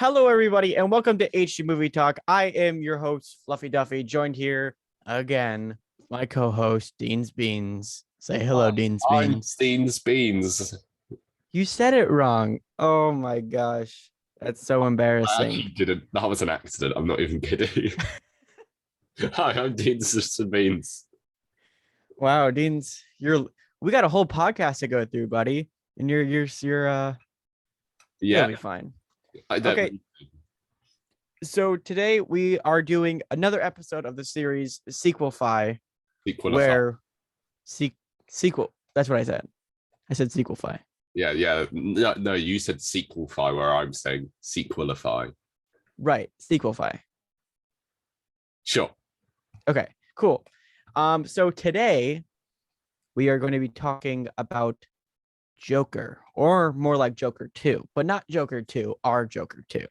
Hello, everybody, and welcome to HG Movie Talk. I am your host, Fluffy Duffy, joined here again, my co-host, Dean's Beans. Say hello, Dean's I'm Beans. Dean's Beans. You said it wrong. Oh my gosh. That's so I embarrassing. actually didn't. That was an accident. I'm not even kidding. Hi, I'm Dean's Beans. Wow, Dean's, we got a whole podcast to go through, buddy. And you're Yeah, you'll be fine. I don't. Okay. So today we are doing another episode of the series Sequelify, Equal where sequel. That's what I said. I said Sequelify. Yeah. No, you said sequelify, where I'm saying sequelify. Right, Sequelify. Sure. Okay, cool. So today we are going to be talking about Joker, or more like Joker 2, but not Joker 2, our Joker 2.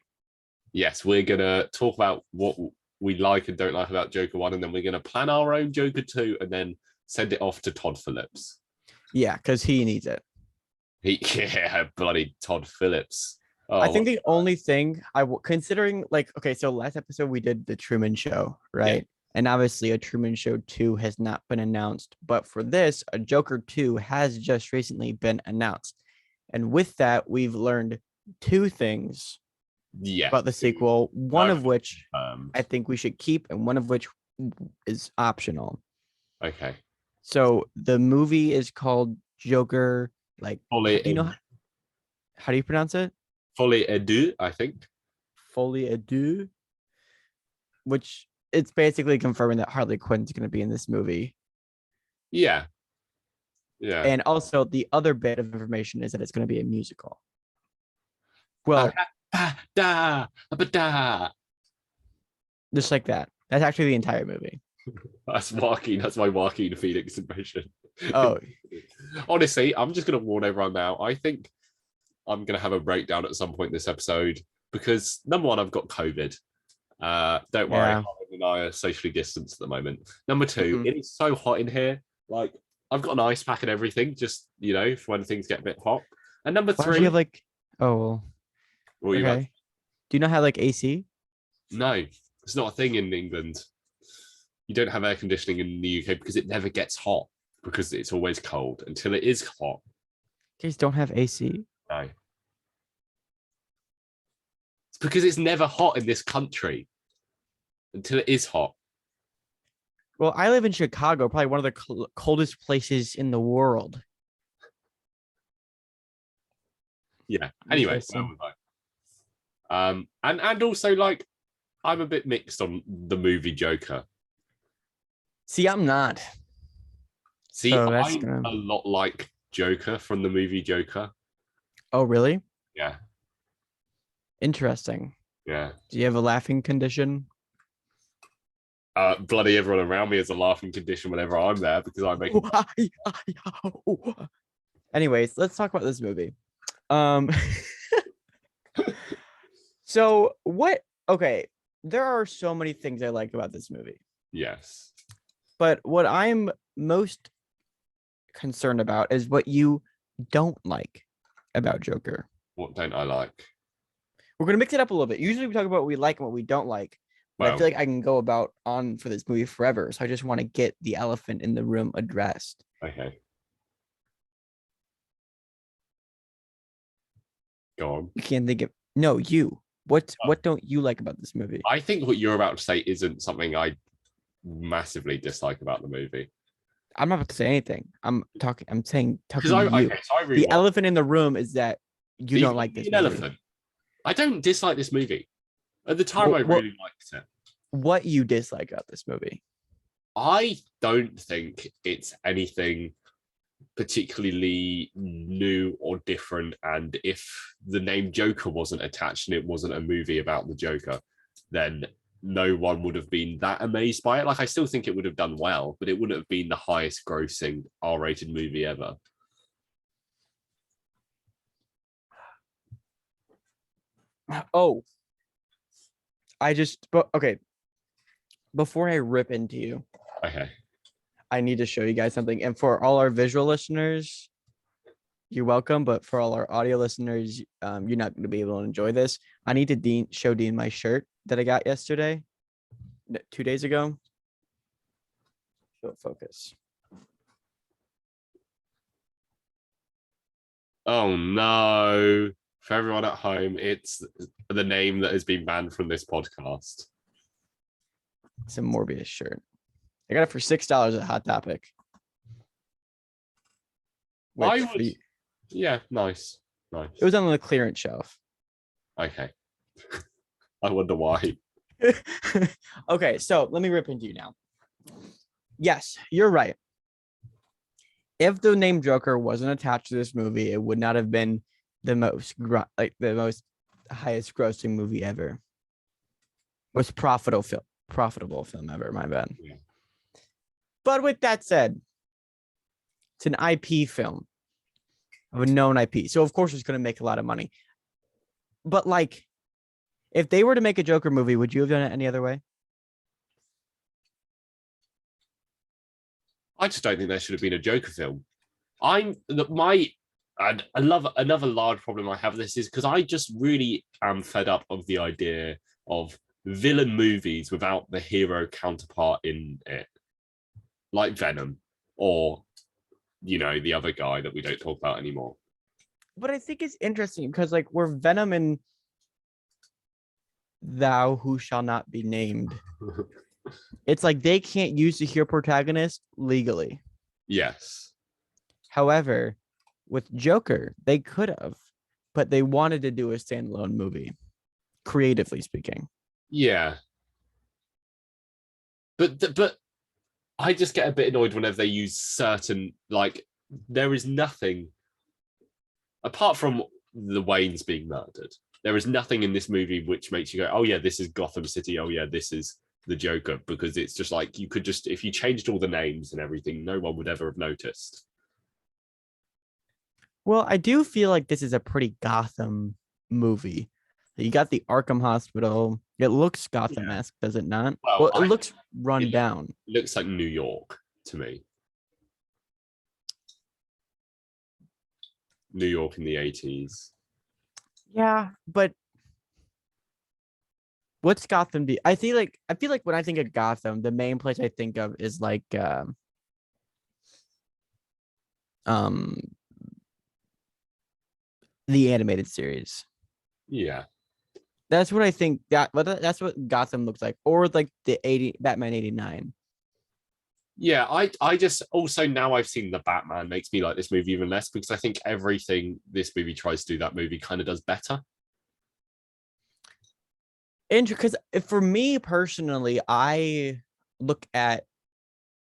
Yes, we're gonna talk about what we like and don't like about Joker 1, and then we're gonna plan our own Joker 2, and then send it off to Todd Phillips. Yeah, because he needs it. Yeah, bloody Todd Phillips. I think the only thing considering, like, okay, so last episode we did the Truman Show, right? Yeah. And obviously a Truman Show 2 has not been announced, but for this, a Joker 2 has just recently been announced. And with that, we've learned two things about the sequel, one of which I think we should keep and one of which is optional. Okay. So the movie is called Joker, like, Folie, how do you pronounce it? Folie et Deux, I think. Folie et Deux, which it's basically confirming that Harley Quinn's going to be in this movie. Yeah. And also the other bit of information is that it's going to be a musical. Well, just like that. That's actually the entire movie. That's Joaquin. That's my Joaquin Phoenix impression. Oh. Honestly, I'm just going to warn everyone now. I think I'm going to have a breakdown at some point this episode because, number one, I've got COVID. Don't worry, Harlan and I are socially distanced at the moment. Number two, it is so hot in here. Like, I've got an ice pack and everything, just, for when things get a bit hot. And number three, you have okay. Do you not have like AC? No, it's not a thing in England. You don't have air conditioning in the UK because it never gets hot because it's always cold until it is hot. You guys don't have AC? No. It's because it's never hot in this country until it is hot. Well, I live in Chicago, probably one of the coldest places in the world. Yeah. Anyway, and also, like, I'm a bit mixed on the movie Joker. See, I'm not. See, so I'm a lot like Joker from the movie Joker. Oh, really? Yeah. Interesting. Yeah. Do you have a laughing condition? Bloody everyone around me has a laughing condition whenever I'm there because I make. Anyways, let's talk about this movie. So what? Okay, there are so many things I like about this movie. Yes. But what I'm most concerned about is what you don't like about Joker. What don't I like? We're going to mix it up a little bit. Usually we talk about what we like and what we don't like. But I feel like I can go on for this movie forever. So I just want to get the elephant in the room addressed. Okay. Go on. You can't think of... No, you. What don't you like about this movie? I think what you're about to say isn't something I massively dislike about the movie. I'm not about to say anything. I'm saying to you. Okay, so the elephant in the room is that you don't like this movie. Elephant. I don't dislike this movie. At the time, I really liked it. What you dislike about this movie? I don't think it's anything particularly new or different. And if the name Joker wasn't attached and it wasn't a movie about the Joker, then no one would have been that amazed by it. Like, I still think it would have done well, but it wouldn't have been the highest grossing R-rated movie ever. Oh, okay. Before I rip into you, okay, I need to show you guys something. And for all our visual listeners, You're welcome, but for all our audio listeners, you're not going to be able to enjoy this. I need to show Dean my shirt that I got yesterday, 2 days ago. Show focus. Oh no. For everyone at home, it's the name that has been banned from this podcast. It's a Morbius shirt. I got it for $6 at Hot Topic. Yeah, nice. It was on the clearance shelf. Okay. I wonder why. Okay, so let me rip into you now. Yes, you're right. If the name Joker wasn't attached to this movie, it would not have been the most highest grossing movie ever. Most profitable film ever, my bad. Yeah. But with that said, it's an IP film of a known IP. So of course it's going to make a lot of money. But like, if they were to make a Joker movie, would you have done it any other way? I just don't think there should have been a Joker film. Another large problem I have with this is because I just really am fed up of the idea of villain movies without the hero counterpart in it, like Venom or the other guy that we don't talk about anymore. But I think it's interesting because like we're Venom and Thou Who Shall Not Be Named. It's like they can't use the hero protagonist legally. Yes. However, with Joker, they could have, but they wanted to do a standalone movie, creatively speaking. Yeah. But I just get a bit annoyed whenever they use certain, like, there is nothing apart from the Waynes being murdered. There is nothing in this movie which makes you go, oh yeah, this is Gotham City. Oh yeah, this is the Joker, because it's just like you could just, if you changed all the names and everything, no one would ever have noticed. Well, I do feel like this is a pretty Gotham movie. You got the Arkham Hospital. It looks Gotham-esque, does it not? Well, it looks run down. It looks like New York to me. New York in the 80s. Yeah, but what's Gotham do? I feel like when I think of Gotham, the main place I think of is like the animated series. Yeah. That's what I think that's what Gotham looks like, or like the Batman 89. Yeah, I just also, now I've seen the Batman, makes me like this movie even less, because I think everything this movie tries to do, that movie kind of does better. And because for me personally, I look at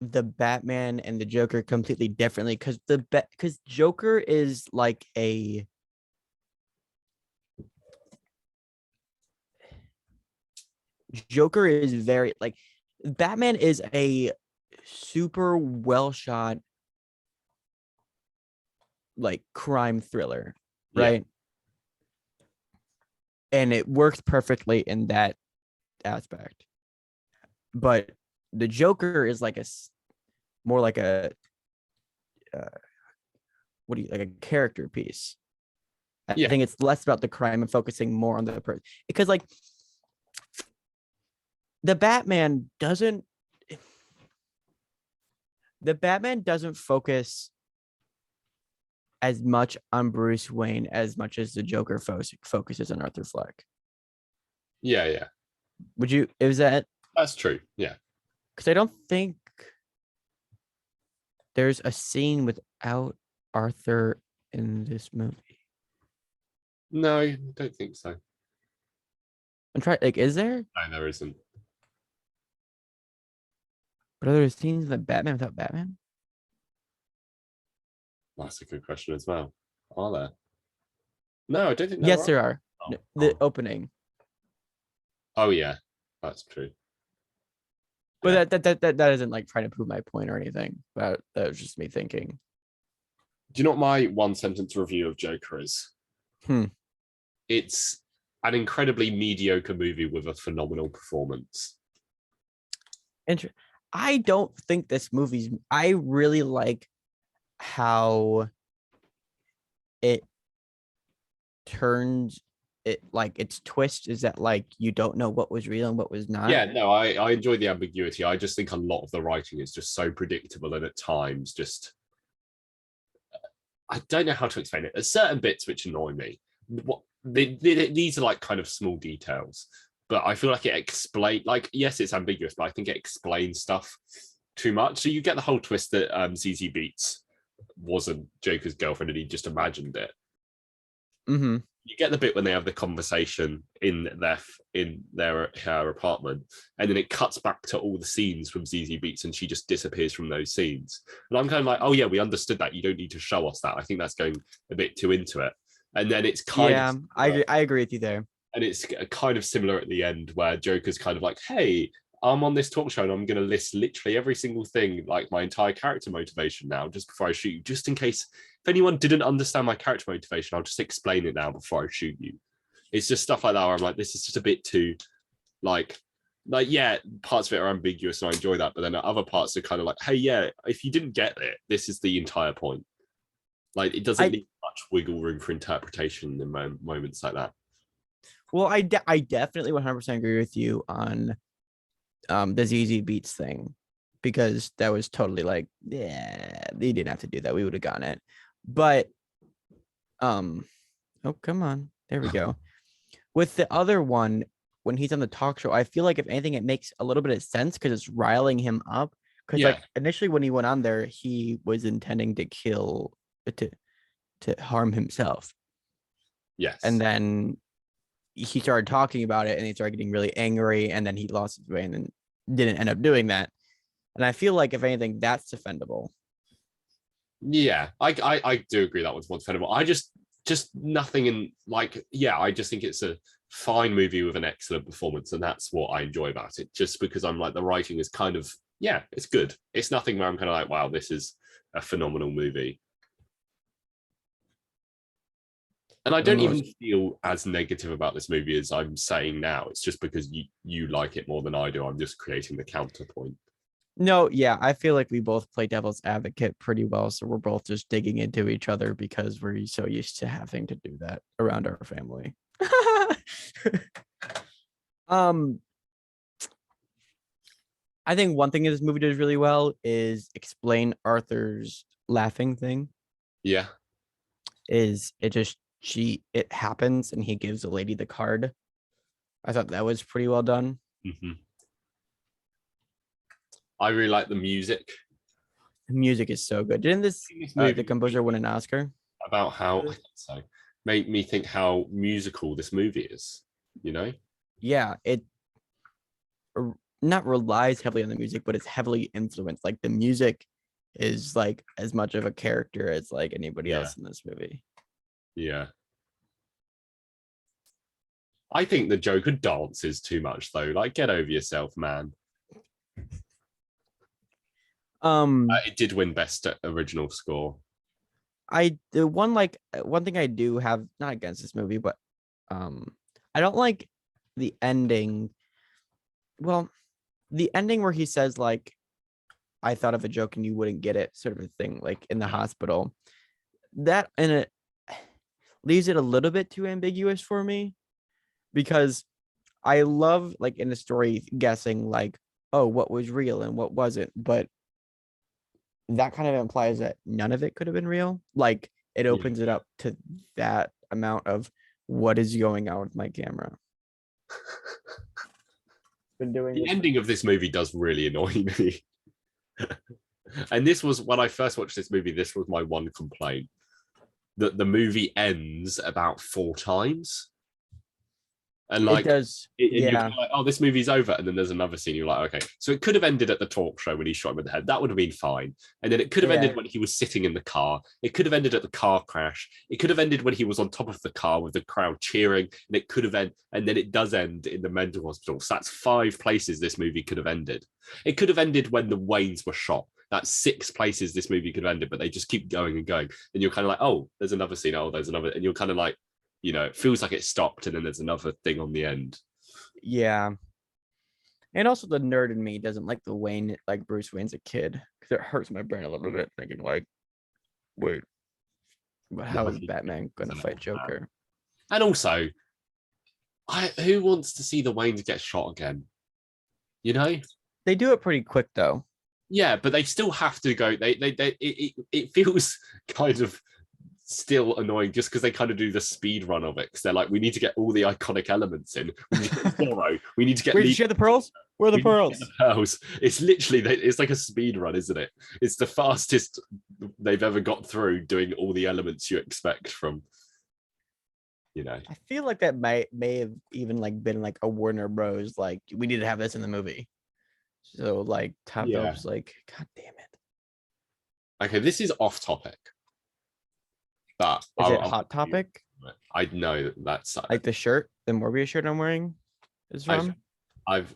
the Batman and the Joker completely differently, because because Joker is like Joker is very like Batman is a super well shot like crime thriller, right? Yeah. And it works perfectly in that aspect. But the Joker is like more like a like a character piece. I think it's less about the crime and focusing more on the person, because like the Batman doesn't focus as much on Bruce Wayne as much as the Joker focuses on Arthur Fleck. Yeah. Would you? Is that? That's true. Yeah. Because I don't think there's a scene without Arthur in this movie. No, I don't think so. I'm trying. Like, is there? No, there isn't. But are there scenes in the Batman without Batman? That's a good question as well. Are there? No, I don't think there are. There are. The opening. Oh yeah, that's true. But that isn't like trying to prove my point or anything. But that was just me thinking. Do you know what my one sentence review of Joker is? It's an incredibly mediocre movie with a phenomenal performance. I don't think this movie's. I really like how it turns it like its twist is that like you don't know what was real and what was not. Yeah, no, I enjoy the ambiguity. I just think a lot of the writing is just so predictable, and at times just I don't know how to explain it. There's certain bits which annoy me. These are like kind of small details, but I feel like it explains. Like, yes, it's ambiguous, but I think it explains stuff too much. So you get the whole twist that ZZ Beats wasn't Joker's girlfriend and he just imagined it. Mm-hmm. You get the bit when they have the conversation in their her apartment, and then it cuts back to all the scenes from ZZ Beats, and she just disappears from those scenes. And I'm kind of like, oh yeah, we understood that. You don't need to show us that. I think that's going a bit too into it. And then it's kind of I agree with you there. And it's kind of similar at the end where Joker's kind of like, hey, I'm on this talk show and I'm going to list literally every single thing, like my entire character motivation now, just before I shoot you, just in case if anyone didn't understand my character motivation, I'll just explain it now before I shoot you. It's just stuff like that where I'm like, this is just a bit too, like yeah, parts of it are ambiguous and I enjoy that, but then other parts are kind of like, hey, yeah, if you didn't get it, this is the entire point. Like, it doesn't leave much wiggle room for interpretation in moments like that. Well, I definitely 100% agree with you on the ZZ Beats thing, because that was totally like, yeah, they didn't have to do that. We would have gotten it. But oh, come on. There we go. With the other one, when he's on the talk show, I feel like if anything, it makes a little bit of sense because it's riling him up. Because like initially when he went on there, he was intending to kill to harm himself. Yes. And then he started talking about it and he started getting really angry, and then he lost his way and then didn't end up doing that. And I feel like if anything, that's defendable. Yeah, I do agree that was more defendable. I just nothing in like, yeah, I just think it's a fine movie with an excellent performance, and that's what I enjoy about it. Just because I'm like, the writing is kind of, yeah, it's good. It's nothing where I'm kind of like, wow, this is a phenomenal movie. And I don't even feel as negative about this movie as I'm saying now. It's just because you like it more than I do. I'm just creating the counterpoint. No, yeah, I feel like we both play devil's advocate pretty well. So we're both just digging into each other because we're so used to having to do that around our family. I think one thing that this movie does really well is explain Arthur's laughing thing. Yeah. Is it just it happens and he gives the lady the card. I thought that was pretty well done. Mm-hmm. I really like the music. The music is so good. Didn't this the composer win an Oscar? About how, I think so, made me think how musical this movie is, you know? Yeah, it not relies heavily on the music, but it's heavily influenced. Like the music is like as much of a character as like anybody else in this movie. Yeah. I think the Joker dances too much though. Like, get over yourself, man. It did win best original score. One thing I do have, not against this movie, but I don't like the ending. Well, the ending where he says like, I thought of a joke and you wouldn't get it, sort of a thing, like in the hospital. That and it leaves it a little bit too ambiguous for me, because I love like in the story guessing like, oh, what was real and what wasn't, but that kind of implies that none of it could have been real. Like it opens it up to that amount of what is going on with my camera. Been doing the ending of this movie does really annoy me. And this was when I first watched this movie, this was my one complaint, that the movie ends about 4 times. And like, it does, you're kind of like, oh, this movie's over, and then there's another scene. You're like, okay, so it could have ended at the talk show when he shot him in the head. That would have been fine. And then it could have ended when he was sitting in the car. It could have ended at the car crash. It could have ended when he was on top of the car with the crowd cheering. And it could have ended, and then it does end in the mental hospital. So that's 5 places this movie could have ended. It could have ended when the Waynes were shot. That's 6 places this movie could have ended, but they just keep going and going. And you're kind of like, oh, there's another scene. Oh, there's another, and you're kind of like, you know, it feels like it stopped, and then there's another thing on the end. Yeah. And also the nerd in me doesn't like the Wayne, like Bruce Wayne's a kid, because it hurts my brain a little bit thinking like, wait, But No, how is Batman gonna fight Joker? And also, who wants to see the Waynes get shot again? You know? They do it pretty quick though. Yeah, but they still have to go. It feels kind of still annoying just because they kind of do the speed run of it because they're like, we need to get all the iconic elements in. We need to get Zorro. We need to get. Where did you get the pearls? Where are the pearls? The pearls. It's literally it's like a speed run, isn't it? It's the fastest they've ever got through doing all the elements you expect from. You know, I feel like that may have even like been like a Warner Bros. Like we need to have this in the movie. So like Top Dog's like, God damn it. Okay, this is off topic. But is it Hot Topic? I know that's like the shirt, the Morbius shirt I'm wearing is from. I've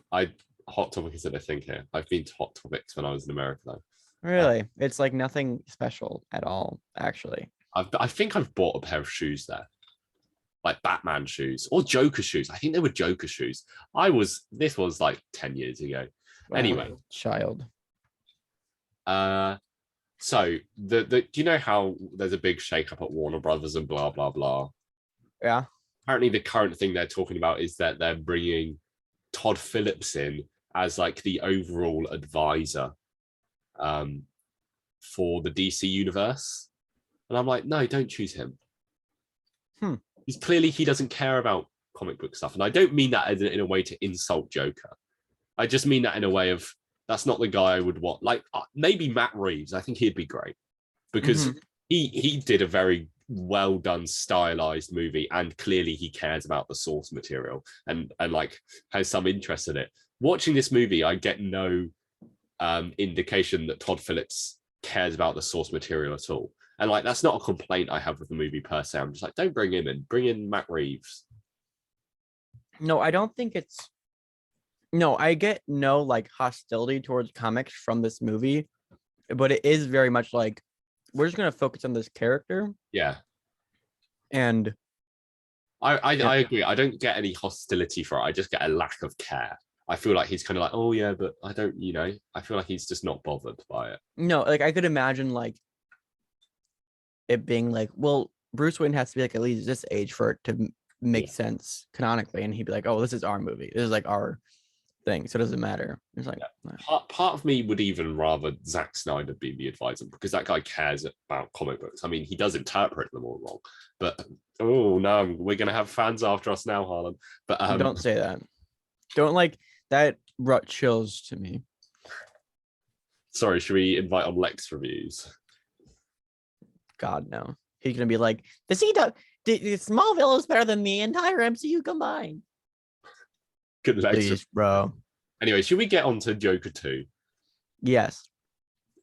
Hot Topic isn't a thing here. I've been to Hot Topics when I was in America though. Really? It's like nothing special at all, actually. I think I've bought a pair of shoes there. Like Batman shoes or Joker shoes. I think they were Joker shoes. This was like 10 years ago. Anyway. Child. So do you know how there's a big shakeup at Warner Brothers and blah blah blah? Yeah. Apparently the current thing they're talking about is that they're bringing Todd Phillips in as like the overall advisor for the DC universe. And I'm like, no, don't choose him. He's clearly he doesn't care about comic book stuff. And I don't mean that in a way to insult Joker. I just mean that in a way of that's not the guy I would want. Like maybe Matt Reeves. I think he'd be great because he did a very well done stylized movie and clearly he cares about the source material and like has some interest in it. Watching this movie, I get no indication that Todd Phillips cares about the source material at all. And like that's not a complaint I have with the movie per se. I'm just like, don't bring him in. Bring in Matt Reeves. No, I don't think it's. No, I get no like hostility towards comics from this movie, but it is very much like we're just gonna focus on this character. Yeah. And I agree. I don't get any hostility for it. I just get a lack of care. I feel like he's kind of like, oh yeah, but I don't, I feel like he's just not bothered by it. No, like I could imagine like it being like, well, Bruce Wayne has to be like at least this age for it to make sense canonically, and he'd be like, oh, this is our movie. This is like our thing, so it doesn't matter. It's like part of me would even rather Zack Snyder be the advisor because that guy cares about comic books. I mean, he does interpret them all wrong, but oh no, we're gonna have fans after us now, Harlan. But don't say that. Don't like that. Brought chills to me. Sorry, should we invite on Lex reviews? God no, he's gonna be like, Smallville is better than the entire MCU combined. Good Lex, please, bro. Anyway, should we get on to Joker 2? Yes.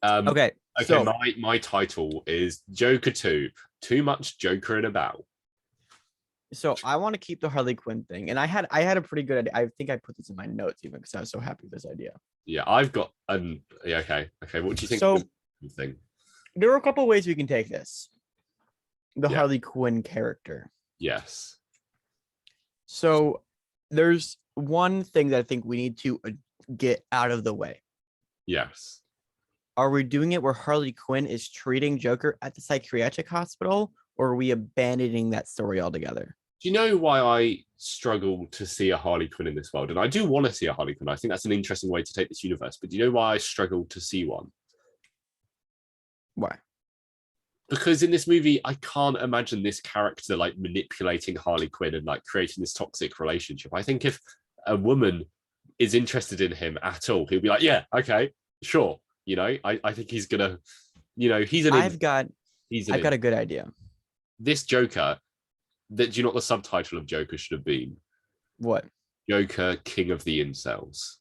Okay. So my title is Joker 2. Too much Jokering about. So I want to keep the Harley Quinn thing, and I had a pretty good idea. I think I put this in my notes even because I was so happy with this idea. Yeah, I've got okay. What do you think? So of the thing? There are a couple ways we can take this. The Harley Quinn character. Yes. So there's one thing that I think we need to get out of the way. Yes. Are we doing it where Harley Quinn is treating Joker at the psychiatric hospital, or are we abandoning that story altogether? Do you know why I struggle to see a Harley Quinn in this world? And I do want to see a Harley Quinn. I think that's an interesting way to take this universe. But do you know why I struggle to see one? Why? Because in this movie, I can't imagine this character like manipulating Harley Quinn and like creating this toxic relationship. I think if a woman is interested in him at all, he'll be like, yeah, okay, sure. I think he's gonna, he's an. I've got a good idea. This Joker, do you know what the subtitle of Joker should have been? What? Joker, King of the Incels.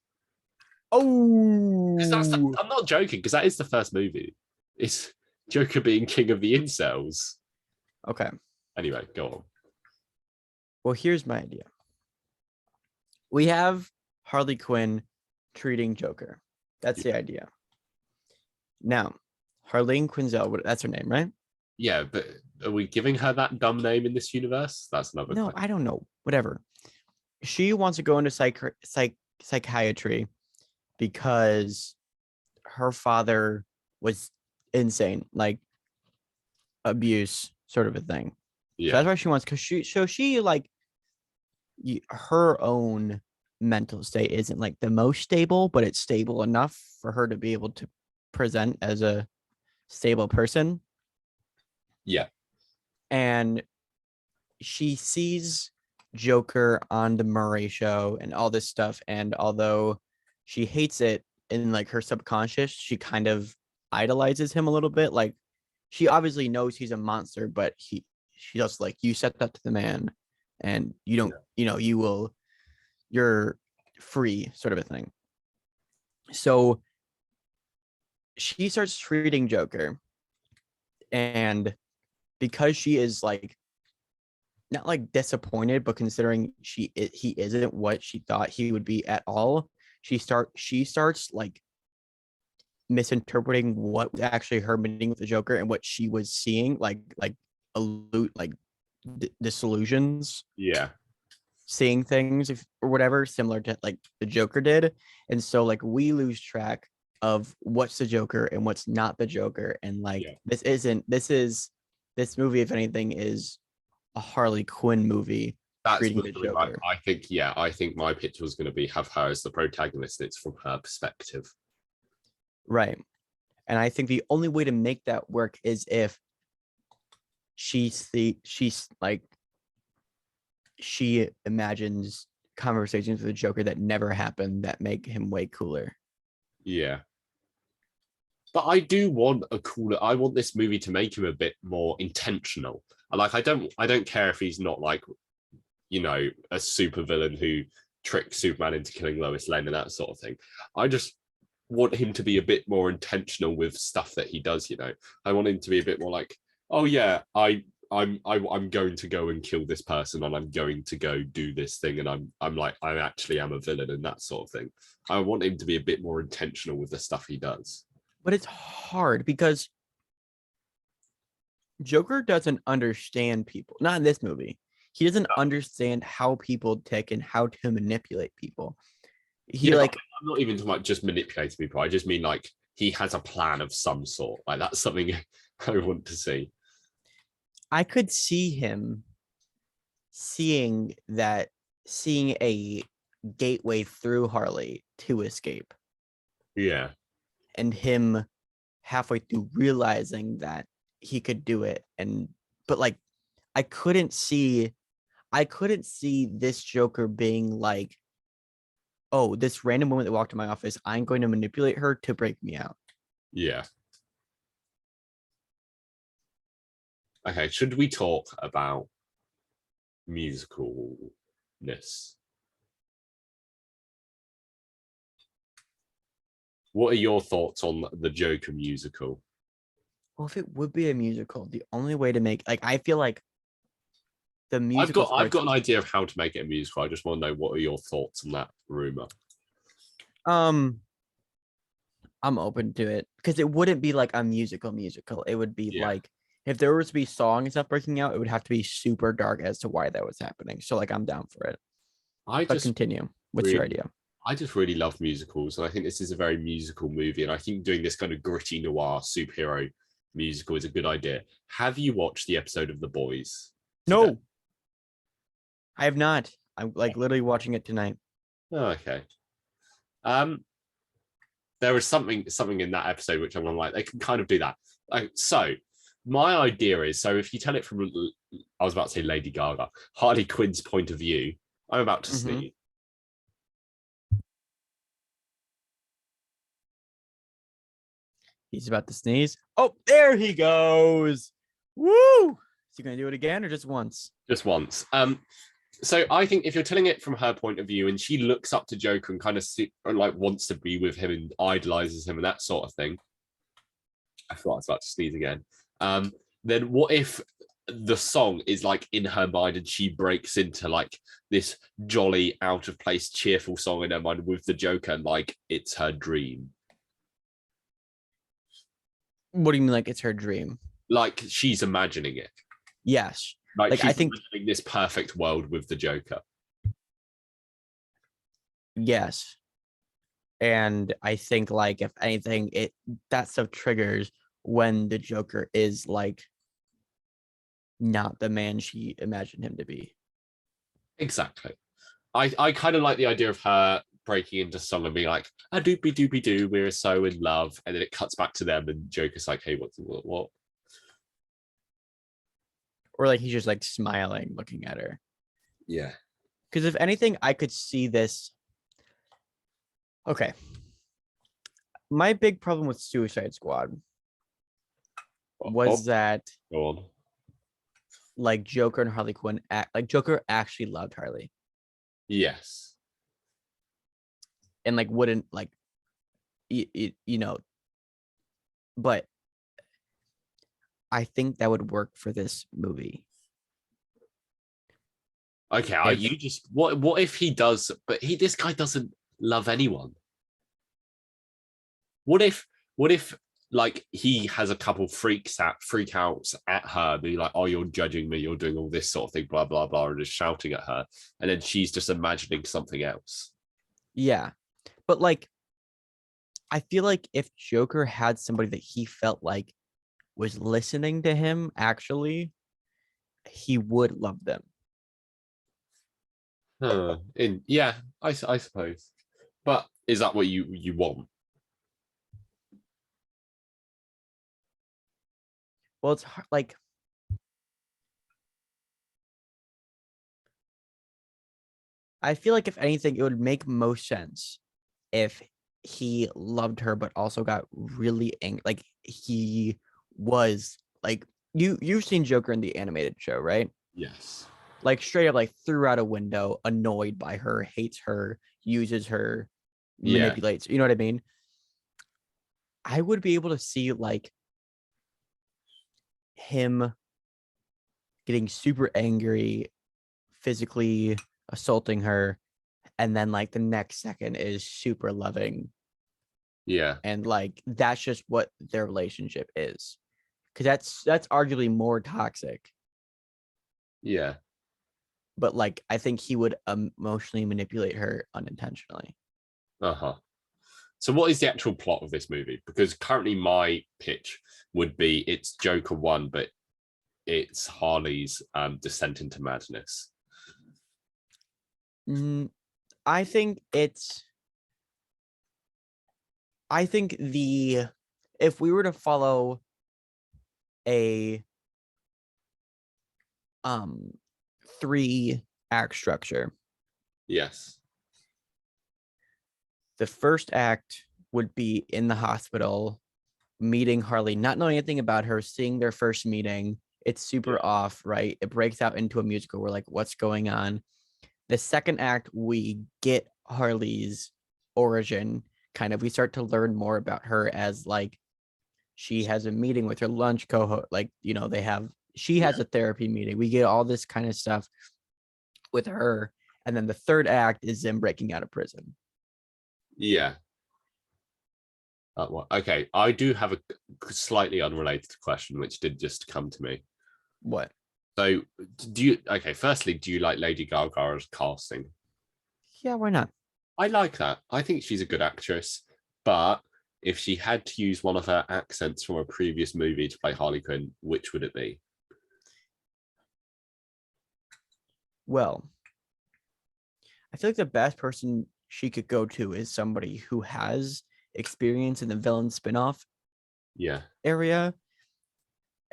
Oh, I'm not joking because that is the first movie. It's Joker being King of the Incels. Okay. Anyway, go on. Well, here's my idea. We have Harley Quinn treating Joker. That's the idea. Now, Harleen Quinzel, that's her name, right? Yeah, but are we giving her that dumb name in this universe? That's another No, I don't know. Whatever. She wants to go into psychiatry because her father was insane, like abuse sort of a thing. So Yeah. that's why she wants, because she like her own mental state isn't like the most stable, but it's stable enough for her to be able to present as a stable person. Yeah. And she sees Joker on the Murray show and all this stuff. And although she hates it in like her subconscious, she kind of idolizes him a little bit. Like she obviously knows he's a monster, but she just like, you said that to the man and you don't, you're free, sort of a thing. So she starts treating Joker, and because she is like not like disappointed, but considering he isn't what she thought he would be at all, she starts like misinterpreting what was actually her meeting with the Joker and what she was seeing, like allude like disillusions, Yeah. seeing things or whatever, similar to like the Joker did. And so like we lose track of what's the Joker and what's not the Joker. And like this movie, if anything, is a Harley Quinn movie That's treating the Joker. I think my picture was going to be have her as the protagonist. It's from her perspective. Right. And I think the only way to make that work is if she imagines conversations with the Joker that never happened that make him way cooler. Yeah. But I do want I want this movie to make him a bit more intentional. Like I don't care if he's not like, a super villain who tricks Superman into killing Lois Lane and that sort of thing. I just want him to be a bit more intentional with stuff that he does. I want him to be a bit more like, oh yeah, I'm going to go and kill this person, and I'm going to go do this thing, and I actually am a villain and that sort of thing. I want him to be a bit more intentional with the stuff he does. But it's hard because Joker doesn't understand people. Not in this movie. He doesn't understand how people tick and how to manipulate people. I'm not even talking about just manipulating people. I just mean like he has a plan of some sort. Like that's something I want to see. I could see him seeing a gateway through Harley to escape. Yeah. And him halfway through realizing that he could do it. But like I couldn't see this Joker being like, oh, this random woman that walked in my office, I'm going to manipulate her to break me out. Yeah. Okay, should we talk about musicalness? What are your thoughts on the Joker musical? Well, if it would be a musical, the only way to make I feel like the musical. I've got an idea of how to make it a musical. I just want to know what are your thoughts on that rumor. I'm open to it because it wouldn't be like a musical. It would be like if there was to be song and stuff breaking out, it would have to be super dark as to why that was happening. So like I'm down for it. But continue. What's your idea? I just really love musicals, and I think this is a very musical movie. And I think doing this kind of gritty noir superhero musical is a good idea. Have you watched the episode of The Boys? No, I have not. I'm like literally watching it tonight. Oh, okay. There was something in that episode which I'm like, they can kind of do that. So my idea is, so if you tell it from, I was about to say Lady Gaga, Harley Quinn's point of view, I'm about to sneeze. He's about to sneeze. Oh, there he goes. Woo! Is he going to do it again or just once? Just once. So I think if you're telling it from her point of view and she looks up to Joker and kind of wants to be with him and idolizes him and that sort of thing. I thought I was about to sneeze again. Then what if the song is like in her mind and she breaks into like this jolly, out of place, cheerful song in her mind with the Joker and like it's her dream? What do you mean like it's her dream? Like she's imagining it. Yes. Like she's imagining this perfect world with the Joker. Yes. And I think like if anything, that stuff triggers when the Joker is like not the man she imagined him to be. Exactly. I kind of like the idea of her breaking into song and being like, a doopy doopy doo, we're so in love. And then it cuts back to them and Joker's like, hey, what? Or like he's just like smiling, looking at her. Yeah. Because if anything, I could see this. Okay. My big problem with Suicide Squad was that Go on. like Joker and Harley Quinn like Joker actually loved Harley Yes. and like wouldn't like you know, but I think that would work for this movie. Okay, you just what if he does, but this guy doesn't love anyone. What if like he has a couple freak outs at her, be like, oh, you're judging me, you're doing all this sort of thing, blah blah blah, and just shouting at her, and then she's just imagining something else. Yeah, but like I feel like if Joker had somebody that he felt like was listening to him, actually, he would love them. Yeah, I suppose, but is that what you want? Well, it's hard, like I feel like if anything, it would make most sense if he loved her, but also got really angry. Like he was like you've seen Joker in the animated show, right? Yes. Like straight up like threw out a window, annoyed by her, hates her, uses her, Yeah. manipulates. You know what I mean? I would be able to see like him getting super angry, physically assaulting her, and then like the next second is super loving. Yeah. And like that's just what their relationship is. Because that's arguably more toxic. Yeah. But like I think he would emotionally manipulate her unintentionally. Uh-huh. So what is the actual plot of this movie? Because currently my pitch would be it's Joker 1, but it's Harley's descent into madness. I think the if we were to follow a 3-act structure, Yes. the first act would be in the hospital, meeting Harley, not knowing anything about her, seeing their first meeting. It's super off, right? It breaks out into a musical. We're like, what's going on? The second act, we get Harley's origin. Kind of, we start to learn more about her as like she has a meeting with her lunch cohort. Like, she has a therapy meeting. We get all this kind of stuff with her. And then the third act is them breaking out of prison. Yeah. Okay, I do have a slightly unrelated question, which did just come to me. What? So, firstly, do you like Lady Gaga's casting? Yeah, why not? I like that. I think she's a good actress, but if she had to use one of her accents from a previous movie to play Harley Quinn, which would it be? Well, I feel like the best person she could go to is somebody who has experience in the villain spinoff area.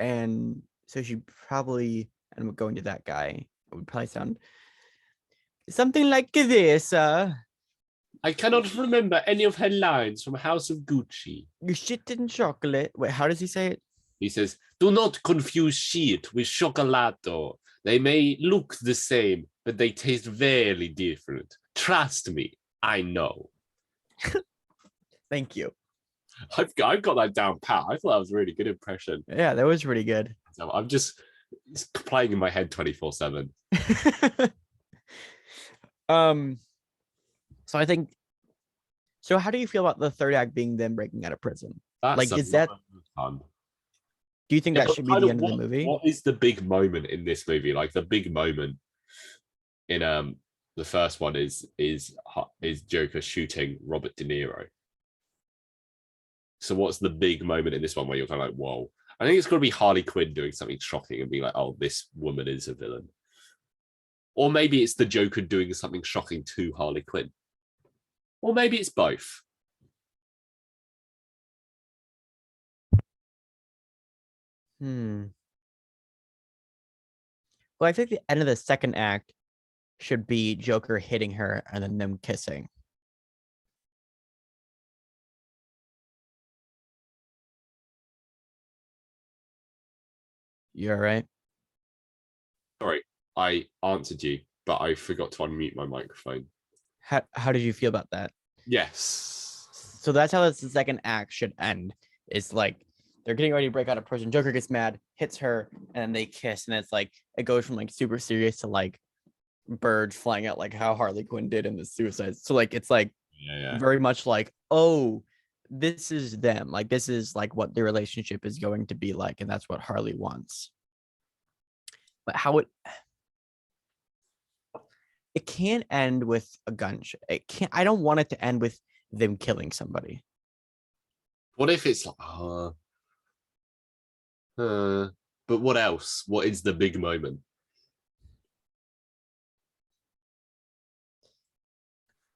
And so she probably, and I'm going to that guy, it would probably sound something like this. I cannot remember any of her lines from House of Gucci. You shit in chocolate. Wait, how does he say it? He says, do not confuse shit with chocolato. They may look the same, but they taste very different. Trust me, I know. Thank you. I've got that down pat. I thought that was a really good impression. Yeah, that was pretty good. So I'm just playing in my head 24/7. So I think. So how do you feel about the third act being them breaking out of prison? That's like, is that fun? Do you think that should be the end of the movie? What is the big moment in this movie? Like the big moment in the first one is Joker shooting Robert De Niro. So what's the big moment in this one where you're kind of like, whoa? I think it's got to be Harley Quinn doing something shocking and be like, oh, this woman is a villain. Or maybe it's the Joker doing something shocking to Harley Quinn. Or maybe it's both. Well, I think the end of the second act should be Joker hitting her and then them kissing. You all right? Sorry, I answered you, but I forgot to unmute my microphone. How did you feel about that? Yes. So that's how the second act should end. It's like they're getting ready to break out of prison. Joker gets mad, hits her, and then they kiss, and it's like it goes from like super serious to like birds flying out, like how Harley Quinn did in the Suicide. So like it's like very much like, oh, this is them. Like this is like what their relationship is going to be like, and that's what Harley wants. But how it can't end with a gunshot. It can't. I don't want it to end with them killing somebody. What if it's like, but what else? What is the big moment?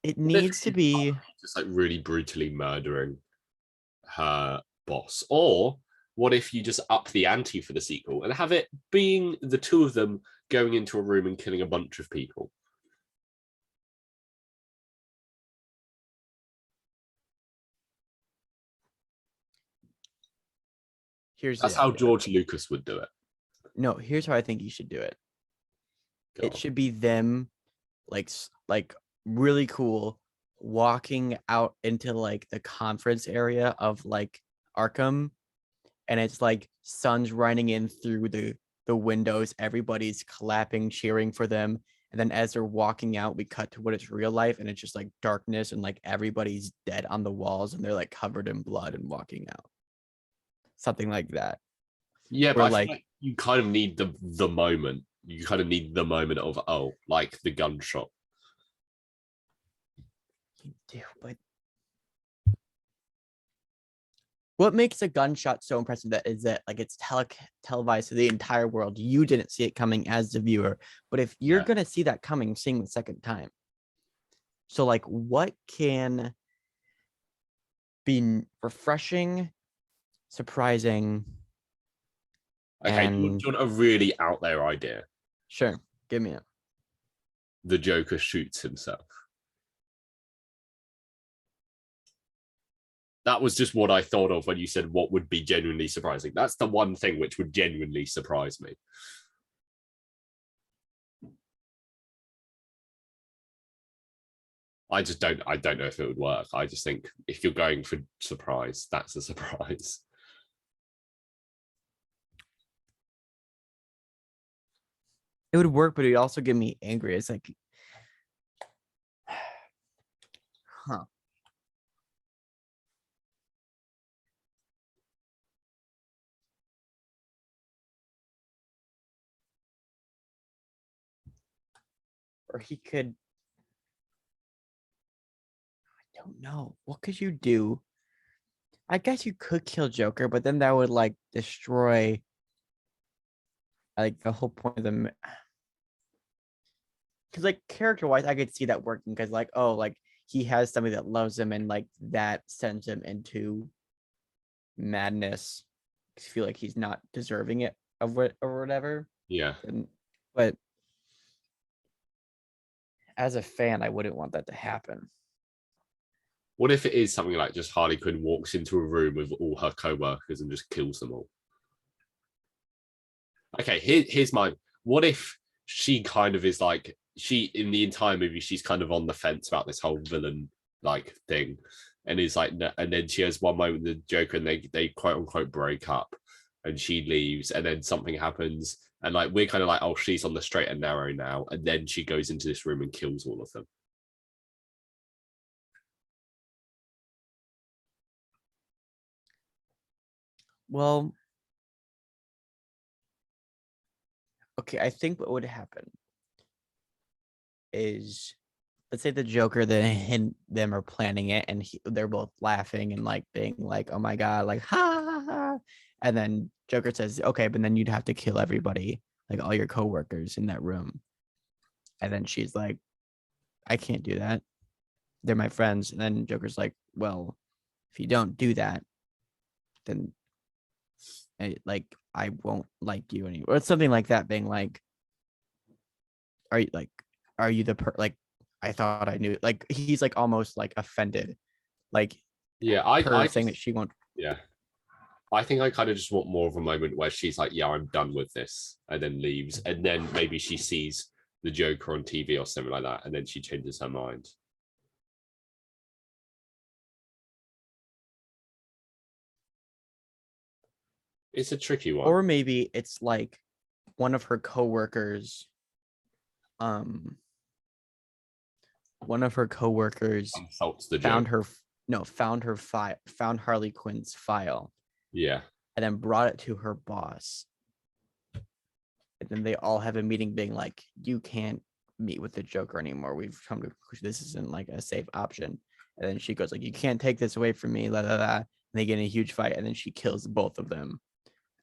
It needs to be just like really brutally murdering her boss. Or what if you just up the ante for the sequel and have it being the two of them going into a room and killing a bunch of people? That's how George Lucas would do it. No, here's how I think you should do it. It should be them like really cool walking out into like the conference area of like Arkham, and it's like sun's running in through the windows, everybody's clapping, cheering for them, and then as they're walking out, we cut to what is real life, and it's just like darkness and like everybody's dead on the walls and they're like covered in blood and walking out. Something like that. Yeah, but I feel like you kind of need the moment. You kind of need the moment of, oh, like the gunshot. You do, but what makes a gunshot so impressive that is that like it's televised to the entire world. You didn't see it coming as the viewer, but if you're gonna see that coming, seeing the second time. So like, what can be refreshing, surprising? Okay, do you want a really out there idea? Sure, give me it. The Joker shoots himself. That was just what I thought of when you said what would be genuinely surprising. That's the one thing which would genuinely surprise me. I don't know if it would work. I just think if you're going for surprise, that's a surprise. It would work, but it would also get me angry. It's like, huh. Or he could, I don't know. What could you do? I guess you could kill Joker, but then that would like destroy like the whole point of the. Because like character wise, I could see that working because like, oh, like he has somebody that loves him and like that sends him into madness. I feel like he's not deserving it of what or whatever. Yeah. But as a fan, I wouldn't want that to happen. What if it is something like just Harley Quinn walks into a room with all her co-workers and just kills them all? Okay, here's my. What if she kind of is like she in the entire movie she's kind of on the fence about this whole villain like thing, and is like, and then she has one moment with the Joker and they quote unquote break up, and she leaves, and then something happens, and like we're kind of like, oh, she's on the straight and narrow now, and then she goes into this room and kills all of them. Well, okay, I think what would happen is, let's say the Joker and them are planning it, and they're both laughing and like being like, "Oh my god!" Like, ha ha ha, And then Joker says, okay, but then you'd have to kill everybody, like all your coworkers in that room. And then she's like, I can't do that. They're my friends. And then Joker's like, well, if you don't do that, then I won't like you anymore. Or it's something like that, being like, are you like, I thought I knew, like, he's like almost like offended, like Yeah, her I saying just, that she won't. yeah. I think I kind of just want more of a moment where she's like, yeah, I'm done with this, and then leaves. And then maybe she sees the Joker on TV or something like that, and then she changes her mind. It's a tricky one. Or maybe it's like one of her coworkers, um, one of her coworkers Insults the found Joker. her, no, found her file, found Harley Quinn's file, Yeah. and then brought it to her boss. And then they all have a meeting being like, you can't meet with the Joker anymore. We've come to a conclusion this isn't like a safe option. And then she goes like, you can't take this away from me, la la la. And they get in a huge fight, and then she kills both of them.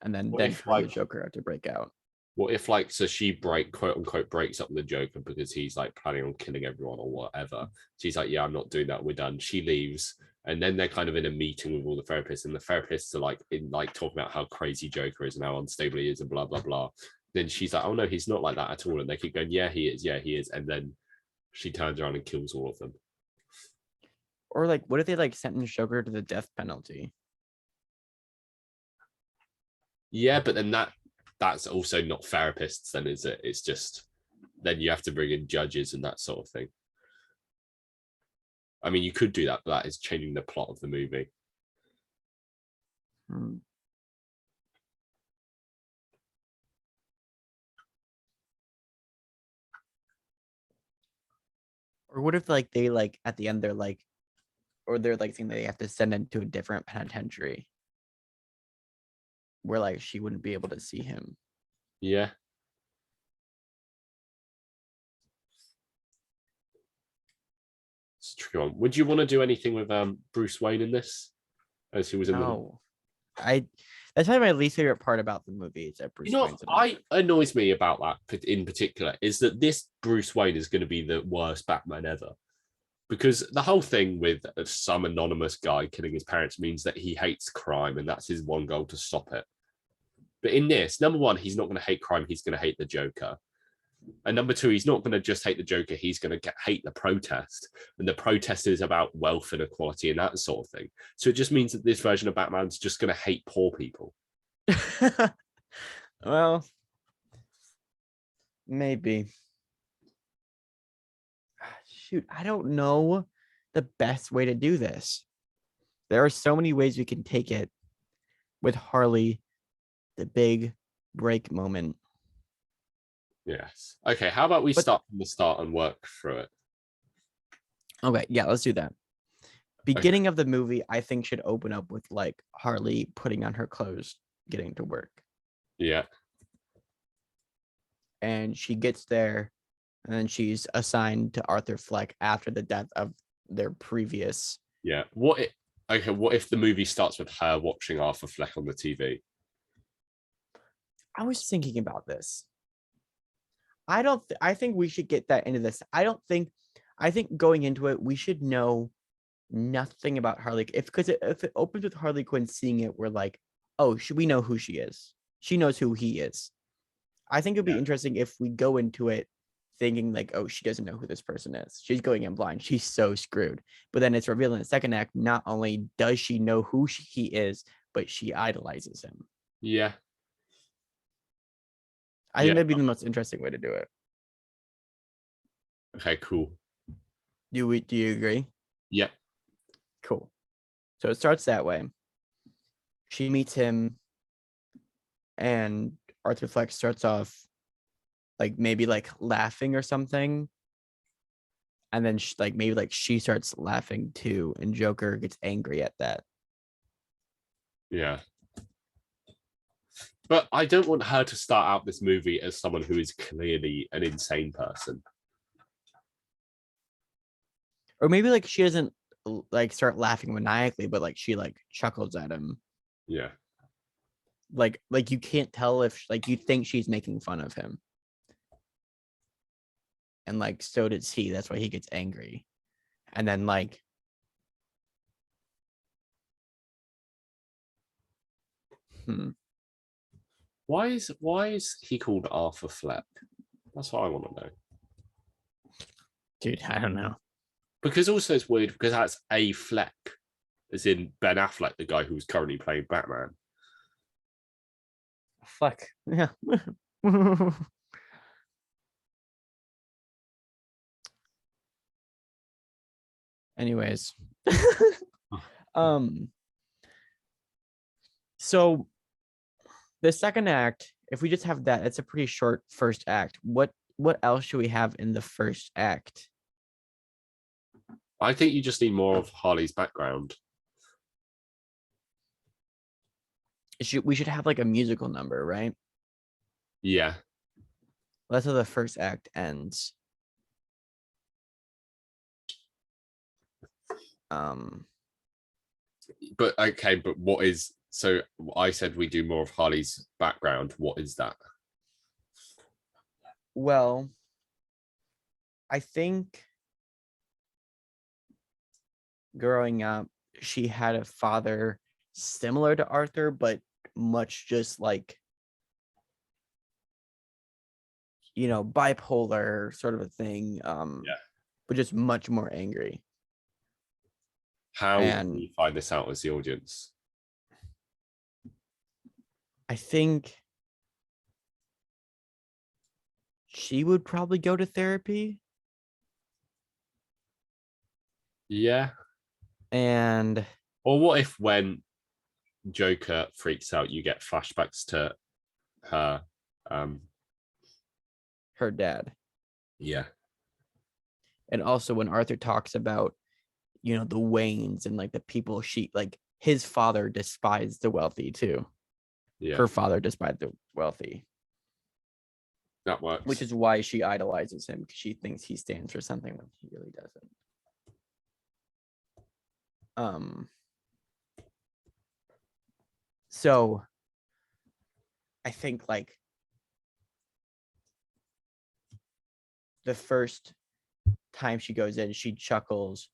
And then What her if, and the Joker have to break out. what if so she quote unquote breaks up with the Joker because he's like planning on killing everyone or whatever. She's like, yeah, I'm not doing that. We're done. She leaves. And then they're kind of in a meeting with all the therapists, and the therapists are like talking about how crazy Joker is and how unstable he is and blah blah blah. Then she's like, oh no, he's not like that at all. And they keep going, yeah, he is, yeah, he is. And then she turns around and kills all of them. Or like, what if they like sentence Joker to the death penalty? Yeah, but then that's also not therapists, then, is it? It's just then you have to bring in judges and that sort of thing. I mean, you could do that, but that is changing the plot of the movie. Or what if like they like at the end they're like, or they're like saying they have to send him to a different penitentiary where like she wouldn't be able to see him. Yeah. It's a tricky one. Would you want to do anything with Bruce Wayne in this? As he was in the No, that's probably my least favorite part about the movie is that Bruce Wayne's in it. Annoys me about that in particular is that this Bruce Wayne is going to be the worst Batman ever. Because the whole thing with some anonymous guy killing his parents means that he hates crime, and that's his one goal, to stop it. But in this, number one, he's not going to hate crime, he's going to hate the Joker. And number two, he's not going to just hate the Joker, he's going to hate the protest. And the protest is about wealth inequality and that sort of thing. So it just means that this version of Batman's just going to hate poor people. Well, maybe. Shoot, I don't know the best way to do this. There are so many ways we can take it with Harley, the big break moment. Yes. Okay, how about we start from the start and work through it? Okay, yeah, let's do that. Beginning of the movie, I think, should open up with like Harley putting on her clothes, getting to work. Yeah. And she gets there, and then she's assigned to Arthur Fleck after the death of their previous. Yeah. What if the movie starts with her watching Arthur Fleck on the TV? I was thinking about this. I think we should get that into this. I think going into it, we should know nothing about Harley. If it opens with Harley Quinn seeing it, we're like, oh, should we know who she is? She knows who he is. I think it'd be interesting if we go into it thinking like, oh, she doesn't know who this person is. She's going in blind. She's so screwed. But then it's revealed in the second act, not only does she know who he is, but she idolizes him. Yeah. I think that'd be the most interesting way to do it. Okay, cool. Do you agree? Yep. Cool. So it starts that way. She meets him, and Arthur Fleck starts off like maybe like laughing or something. And then she starts laughing too, and Joker gets angry at that. Yeah. But I don't want her to start out this movie as someone who is clearly an insane person. Or maybe like she doesn't like start laughing maniacally, but like she like chuckles at him. Yeah. like you can't tell if like you think she's making fun of him. And like so does he. That's why he gets angry. And then like Why is he called Arthur Fleck? That's what I want to know. dude, I don't know. Because also it's weird because that's a Fleck, as in Ben Affleck, the guy who's currently playing Batman. Fuck. Yeah. Anyways. So the second act, if we just have that, it's a pretty short first act. What else should we have in the first act? I think you just need more of Harley's background. We should have like a musical number, right? Yeah. That's how the first act ends. But okay, but what is so I said we do more of Harley's background. What is that? Well, I think growing up, she had a father similar to Arthur, but much just like, you know, bipolar sort of a thing. But just much more angry. How And do you find this out as the audience? I think she would probably go to therapy. Yeah. And Or what if when Joker freaks out, you get flashbacks to her? Her dad. Yeah. And also when Arthur talks about, you know, the Waynes and like the people like his father despised the wealthy too. Yeah. Her father despised the wealthy. That works. Which is why she idolizes him, because she thinks he stands for something when he really doesn't. So I think like the first time she goes in, she chuckles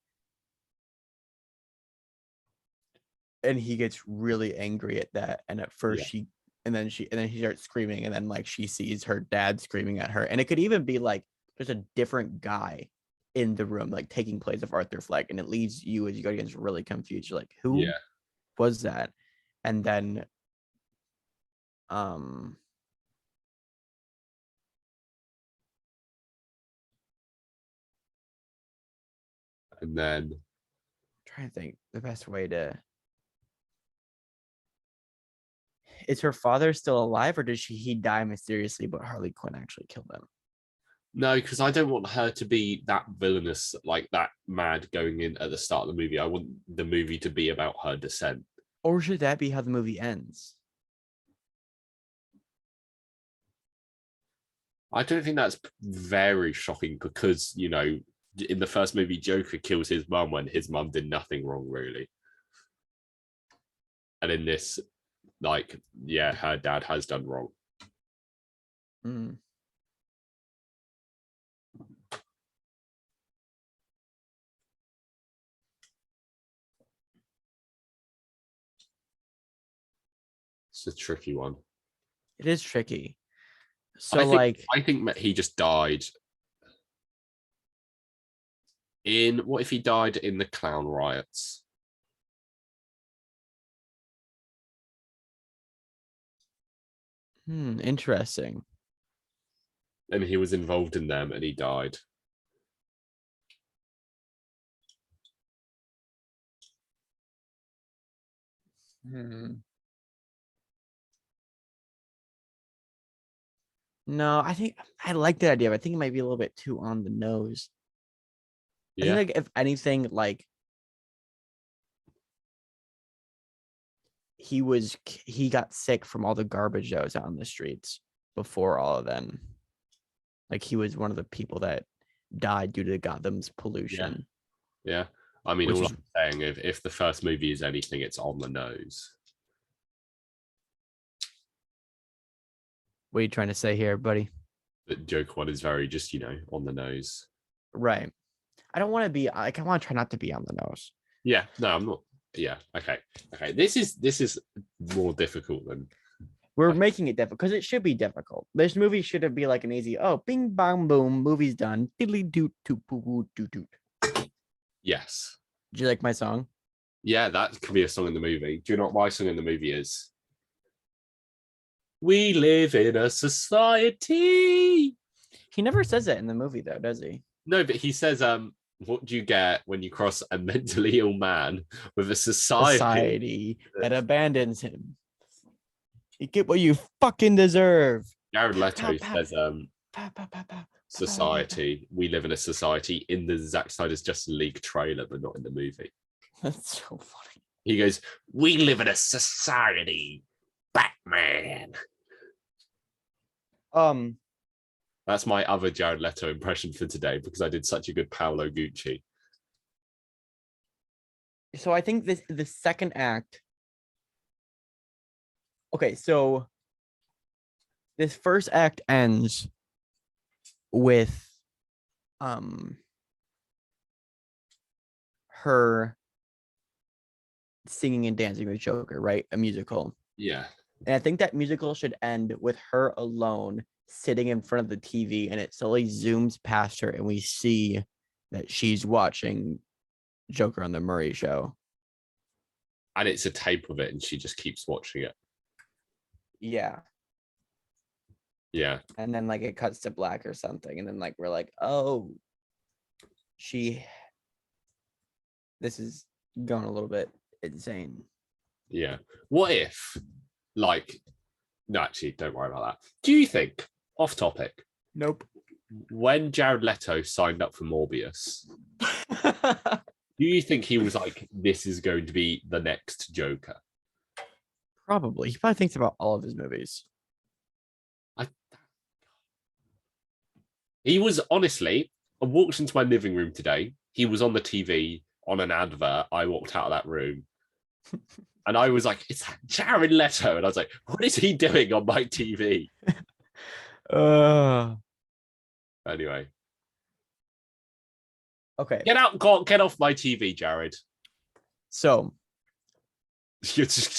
and he gets really angry at that. And at first she starts screaming, and then like she sees her dad screaming at her. And it could even be like there's a different guy in the room, like taking place of Arthur Fleck, and it leaves you as you go against really confused. You're like, who was that? And then and then I'm trying to think the best way to. Is her father still alive, or did he die mysteriously, but Harley Quinn actually killed him? no, because I don't want her to be that villainous, like that mad going in at the start of the movie. I want the movie to be about her descent. Or should that be how the movie ends? I don't think that's very shocking because, you know, in the first movie, Joker kills his mum when his mum did nothing wrong, really. And in this, like, yeah, her dad has done wrong. It's a tricky one. It is tricky. So I think that he just died in, what if he died in the clown riots? Interesting. And he was involved in them and he died. No, I think I like that idea, but I think it might be a little bit too on the nose. I think like if anything, like he got sick from all the garbage that was out on the streets before all of them. Like he was one of the people that died due to Gotham's pollution. Yeah. I mean, all I'm saying, if the first movie is anything, it's on the nose. What are you trying to say here, buddy? That Joker one is very just, on the nose. Right. I don't want to be like, I want to try not to be on the nose. Yeah, no, I'm not. Yeah, okay. This is more difficult than We're making it difficult because it should be difficult. This movie shouldn't be like an easy, bing bang boom, movie's done. Diddly doot toot poo poo doot doot. yes. Do you like my song? Yeah, that could be a song in the movie. Do you know what my song in the movie is? We live in a society. He never says it in the movie though, does he? No, but he says, what do you get when you cross a mentally ill man with a society that abandons him? You get what you fucking deserve. Jared Leto says, society. We live in a society in the Zack Snyder's Justice League trailer, but not in the movie. That's so funny. He goes, we live in a society, Batman. That's my other Jared Leto impression for today because I did such a good Paolo Gucci. So I think the second act. Okay, so this first act ends with her singing and dancing with Joker, right? A musical. Yeah. And I think that musical should end with her alone sitting in front of the TV and it slowly zooms past her and we see that she's watching Joker on the Murray Show. And it's a tape of it and she just keeps watching it. Yeah. Yeah. And then like it cuts to black or something. And then like we're like, oh, this is going a little bit insane. Yeah. What if, like, no, actually, don't worry about that. Do you think, off topic? Nope. When Jared Leto signed up for Morbius, do you think he was like, this is going to be the next Joker? Probably. He probably thinks about all of his movies. He was, honestly, I walked into my living room today. He was on the TV on an advert. I walked out of that room. And I was like, it's Jared Leto. And I was like, what is he doing on my TV? Anyway. Okay. Get off my TV, Jared. So You're just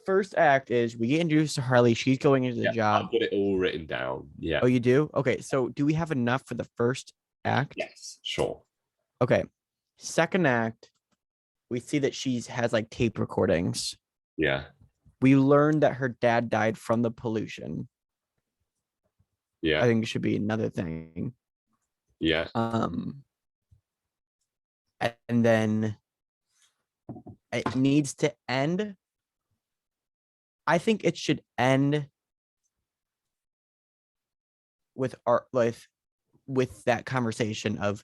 first act is we get introduced to Harley. She's going into the job. I've got it all written down. Yeah. Oh, you do? Okay. So do we have enough for the first act? Yes, sure. Okay. Second act, we see that she has like tape recordings. Yeah. We learned that her dad died from the pollution. Yeah. I think it should be another thing. Yeah. And then it needs to end. I think it should end with with that conversation of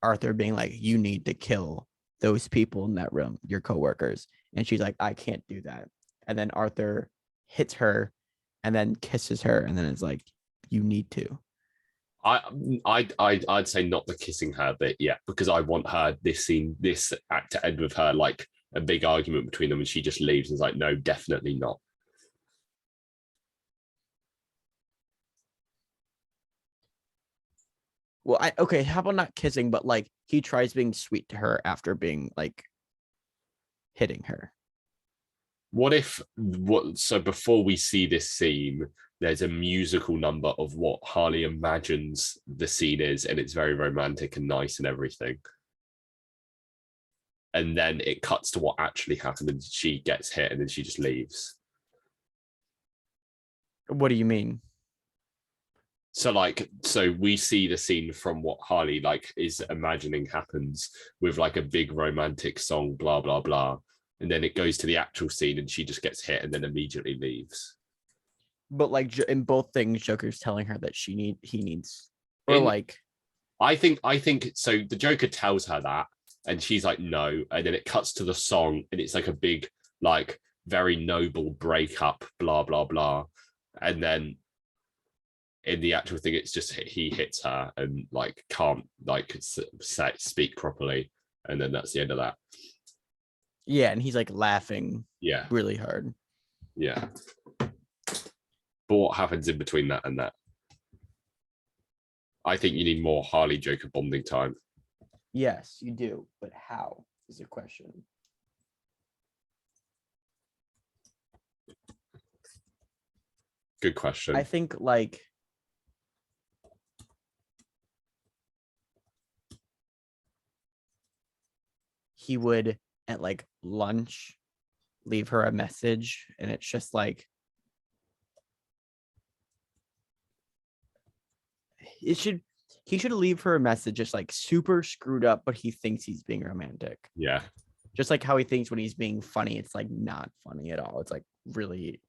Arthur being like, you need to kill those people in that room, your coworkers. And she's like, I can't do that. And then Arthur hits her and then kisses her. And then it's like, you need to. I'd say not the kissing her bit yet, because I want her this act to end with her like a big argument between them and she just leaves and is like, no, definitely not. Well, okay, how about not kissing, but like he tries being sweet to her after being like hitting her. So before we see this scene, there's a musical number of what Harley imagines the scene is, and it's very romantic and nice and everything. And then it cuts to what actually happened and she gets hit and then she just leaves. What do you mean? So we see the scene from what Harley like is imagining happens with like a big romantic song, blah, blah, blah. And then it goes to the actual scene and she just gets hit and then immediately leaves. But like in both things, Joker's telling her that he needs, or like. I think so. The Joker tells her that and she's like, no. And then it cuts to the song and it's like a big, like very noble breakup, blah, blah, blah. And then in the actual thing, it's just he hits her and like can't like speak properly, and then that's the end of that. Yeah, and he's like laughing. Yeah, really hard. Yeah. But what happens in between that and that? I think you need more Harley Joker bonding time. Yes, you do, but how is the question. Good question. I think like he would at like lunch leave her a message, and it's just like he should leave her a message just like super screwed up, but he thinks he's being romantic. Yeah. Just like how he thinks when he's being funny, it's like not funny at all. It's like really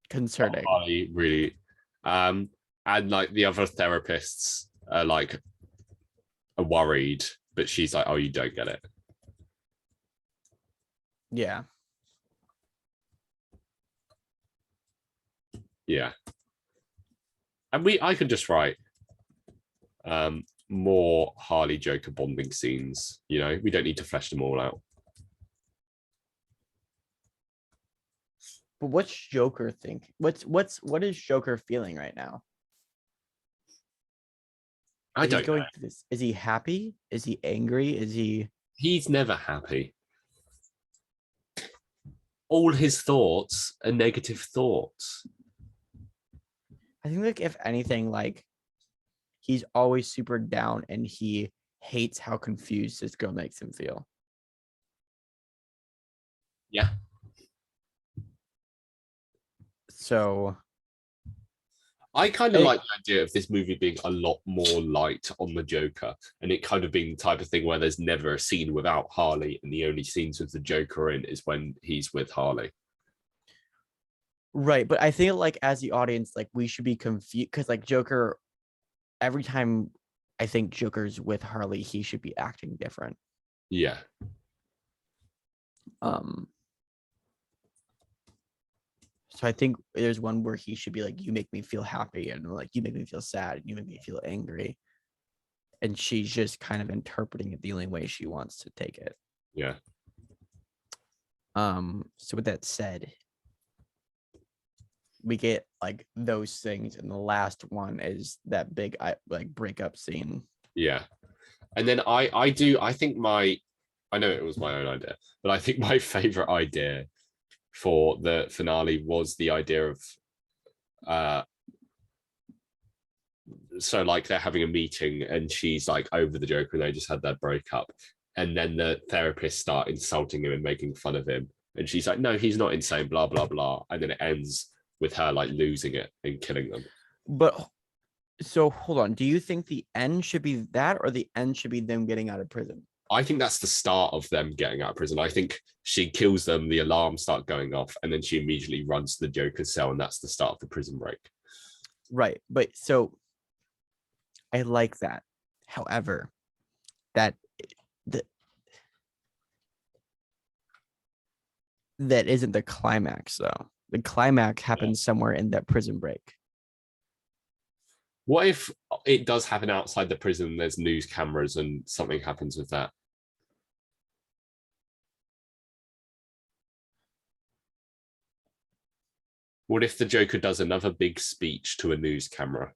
concerning. Harley really, and like the other therapists are like are worried, but she's like, "Oh, you don't get it." Yeah. Yeah. And I could just write more Harley Joker bonding scenes. You know, we don't need to flesh them all out. But what's Joker think? What is Joker feeling right now? I don't know. Through this. Is he happy? Is he angry? Is he? He's never happy. All his thoughts are negative thoughts. I think like if anything, like he's always super down and he hates how confused this girl makes him feel. Yeah. So I kind of like the idea of this movie being a lot more light on the Joker, and it kind of being the type of thing where there's never a scene without Harley, and the only scenes with the Joker in is when he's with Harley. right, but I think like as the audience, like we should be confused because like Joker, every time I think Joker's with Harley, he should be acting different. Yeah. So I think there's one where he should be like, "You make me feel happy," and like, "You make me feel sad," and "You make me feel angry," and she's just kind of interpreting it the only way she wants to take it. Yeah. So with that said, we get like those things, and the last one is that big like breakup scene. Yeah. And then I think I know it was my own idea, but I think my favorite idea for the finale was the idea of so like they're having a meeting and she's like over the Joker and they just had their breakup, and then the therapists start insulting him and making fun of him, and she's like, "No, he's not insane, blah blah blah," and then it ends with her like losing it and killing them. But so hold on, do you think the end should be that, or the end should be them getting out of prison? I think that's the start of them getting out of prison. I think she kills them, the alarms start going off, and then she immediately runs to the Joker's cell, and that's the start of the prison break. Right, but so I like that. However, that isn't the climax though. The climax happens somewhere in that prison break. What if it does happen outside the prison? There's news cameras and something happens with that. What if the Joker does another big speech to a news camera?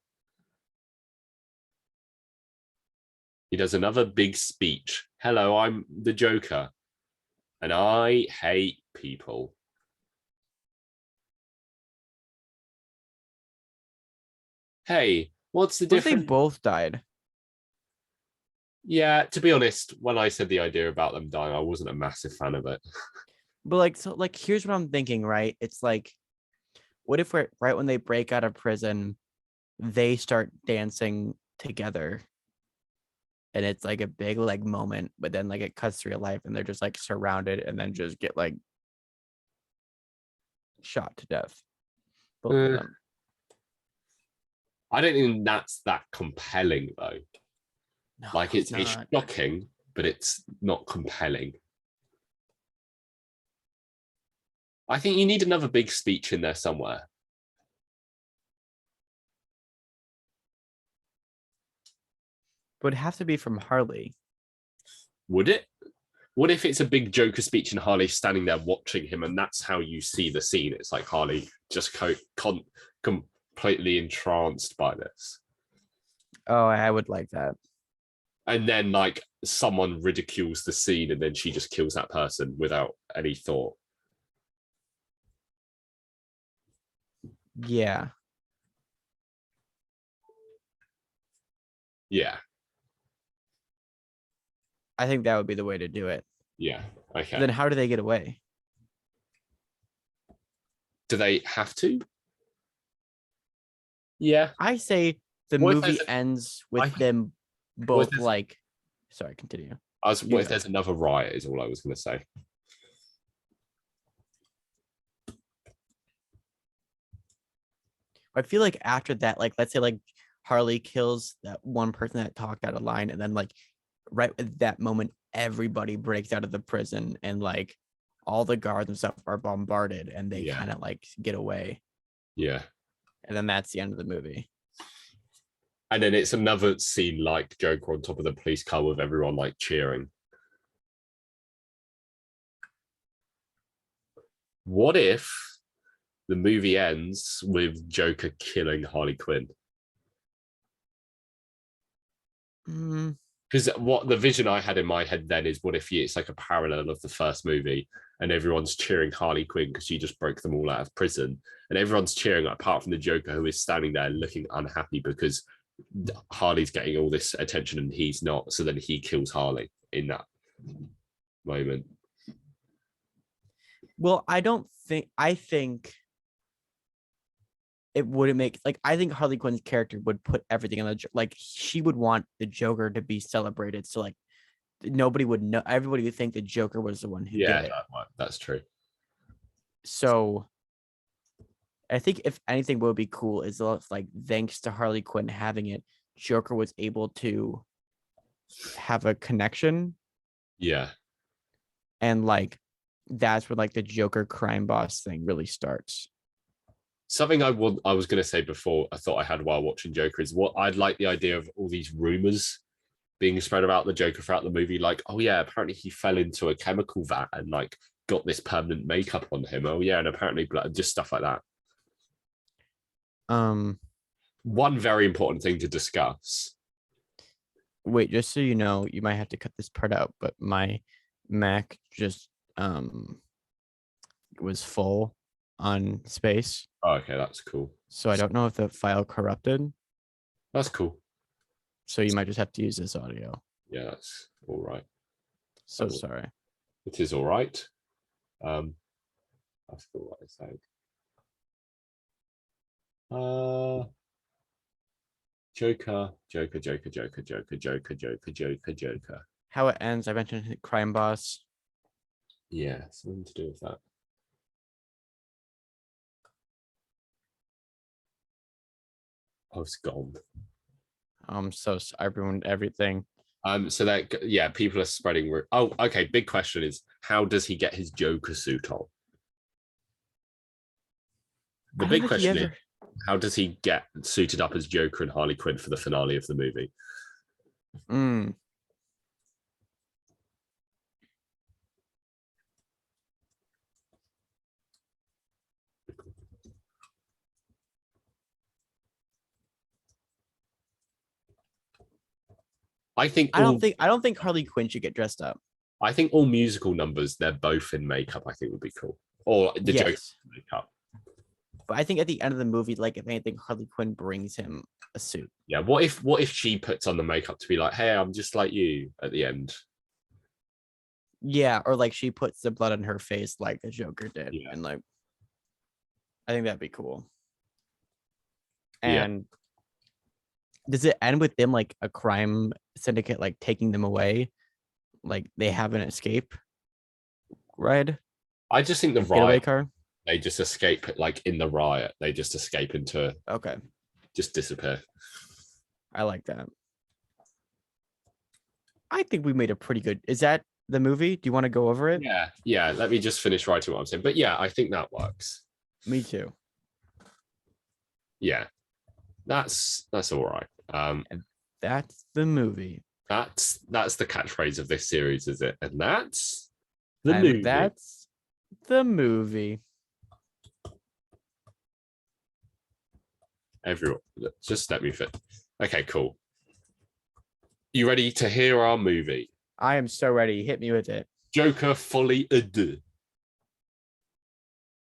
He does another big speech. "Hello, I'm the Joker, and I hate people." Hey, what's the What if they difference? both died? Yeah, to be honest, when I said the idea about them dying, I wasn't a massive fan of it. But like, so like, here's what I'm thinking, right? It's like, what if we're right when they break out of prison, they start dancing together, and it's like a big like moment, but then like it cuts to real life, and they're just like surrounded, and then just get like shot to death, both of them. I don't think that's that compelling though. No, Like it's not. shocking, but it's not compelling. I think you need another big speech in there somewhere. Would have to be from Harley. Would it? What if it's a big Joker speech and Harley standing there watching him, and that's how you see the scene? It's like Harley just completely entranced by this. Oh, I would like that. And then like someone ridicules the scene and then she just kills that person without any thought. Yeah. Yeah. I think that would be the way to do it. Yeah. Okay. But then how do they get away? Do they have to? Yeah. I say the What if movie there's ends with them what both if there's- like, sorry, continue. What if there's another riot is all I was going to say. I feel like after that, like, let's say like Harley kills that one person that talked out of line, and then like right at that moment, everybody breaks out of the prison and like all the guards and stuff are bombarded and they kind of like get away. Yeah. And then that's the end of the movie. And then it's another scene like Joker on top of the police car with everyone like cheering. What if the movie ends with Joker killing Harley Quinn? Because what the vision I had in my head then is, what if it's like a parallel of the first movie and everyone's cheering Harley Quinn because she just broke them all out of prison, and everyone's cheering apart from the Joker, who is standing there looking unhappy because Harley's getting all this attention and he's not. So then he kills Harley in that moment. Well, I think it wouldn't make, like, I think Harley Quinn's character would put everything on the, like, she would want the Joker to be celebrated. So like nobody would know, everybody would think the Joker was the one who did it. That's true. So I think if anything would be cool is like, thanks to Harley Quinn having it, Joker was able to have a connection. Yeah. And like that's where like the Joker crime boss thing really starts. Something I was going to say before, I thought I had while watching Joker, is what I'd like the idea of all these rumors being spread about the Joker throughout the movie. Like, oh yeah, apparently he fell into a chemical vat and like got this permanent makeup on him. Oh yeah, and apparently just stuff like that. One very important thing to discuss. Wait, just so you know, you might have to cut this part out, but my Mac just was full on space. Oh, okay, that's cool. So I don't know if the file corrupted. That's cool. So you might just have to use this audio. Yeah, that's all right. So sorry. It is all right. I forgot what I said. Joker. How it ends, I mentioned crime boss. Yeah, something to do with that. Oh, it's gone. So I ruined everything. So that, yeah, people are spreading. Oh, okay. Big question is, how does he get his Joker suit on? The big question is, how does he get suited up as Joker and Harley Quinn for the finale of the movie? I don't think Harley Quinn should get dressed up. I think all musical numbers, they're both in makeup, I think would be cool. Or the Joker makeup. But I think at the end of the movie, like, if anything, Harley Quinn brings him a suit. Yeah. What if she puts on the makeup to be like, hey, I'm just like you at the end? Yeah, or like she puts the blood on her face like the Joker did. Yeah. And like, I think that'd be cool. And does it end with them like a crime syndicate like taking them away? Like they have an escape ride? I just think the getaway riot car. They just escape like in the riot. They just escape into just disappear. I like that. I think we made a pretty good. Is that the movie? Do you want to go over it? Yeah. Let me just finish writing what I'm saying. But yeah, I think that works. Me too. Yeah, that's all right. And that's the movie. That's the catchphrase of this series, is it? And that's the movie. That's the movie. Everyone, just let me fit. Okay, cool. You ready to hear our movie? I am so ready. Hit me with it. Joker Folie Deux.